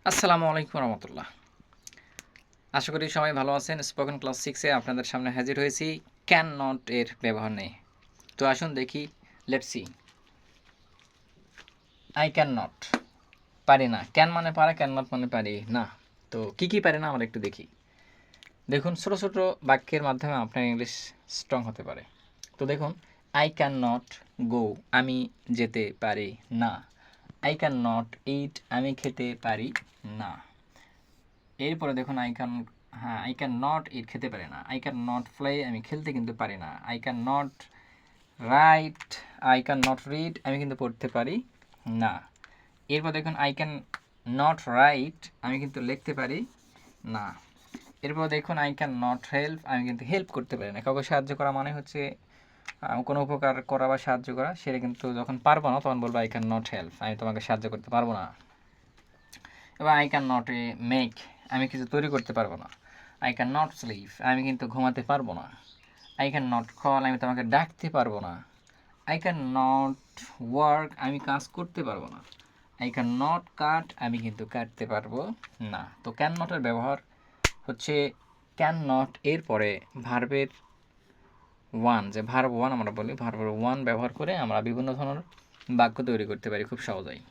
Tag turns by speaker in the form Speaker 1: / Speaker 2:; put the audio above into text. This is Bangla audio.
Speaker 1: আসসালামু আলাইকুম রহমতুল্লাহ। আশা করি সবাই ভালো আছেন। স্পোকেন ক্লাস 6 এ আপনাদের সামনে হাজির হয়েছি ক্যান নট এর ব্যবহার নিয়ে। তো আসুন দেখি, let's see. I can not, পারি না। ক্যান মানে পারা, ক্যান নট মানে পারি না। তো কি পারি না আমরা একটু দেখি। দেখুন, ছোট ছোট বাক্যের মাধ্যমে আপনার ইংলিশ স্ট্রং হতে পারে। তো দেখুন, আই ক্যান নট গো, আমি যেতে পারি না। আই ক্যান নট ইট, আমি খেতে পারি না। এরপরে দেখুন, আই ক্যান নট ইট, খেতে পারি না। আই ক্যান নট প্লে, আমি খেলতে কিন্তু পারি না। I can not right, I can not read, আমি কিন্তু পড়তে পারি না। এরপর দেখুন, আই ক্যান নট রাইট, আমি কিন্তু লিখতে পারি না। এরপর দেখুন, আই ক্যান নট হেল্প, আমি কিন্তু হেল্প করতে পারি না। কাউকে সাহায্য করা মানে হচ্ছে কোনো উপকার করা বা সাহায্য করা, সেটা কিন্তু যখন পারবো না তখন বলবো আই ক্যান নট হেল্প, আমি তোমাকে সাহায্য করতে পারবো না। এবার আই ক্যান নট মেক, আমি কিছু তৈরি করতে পারবো না। আই ক্যান নট স্লিপ, আমি কিন্তু ঘুমাতে পারবো না। আই ক্যান নট কল, আমি তোমাকে ডাকতে পারবো না। আই ক্যান নট ওয়ার্ক, আমি কাজ করতে পারবো না। আই ক্যান নট কাট, আমি কিন্তু কাটতে পারবো না। তো ক্যান নটের ব্যবহার হচ্ছে ক্যান নট এর পরে ভার্বের ওয়ান, যে ভার্ব ওয়ান আমরা বলি, ভার্বের ওয়ান ব্যবহার করে আমরা বিভিন্ন ধরনের বাক্য তৈরি করতে পারি খুব সহজেই।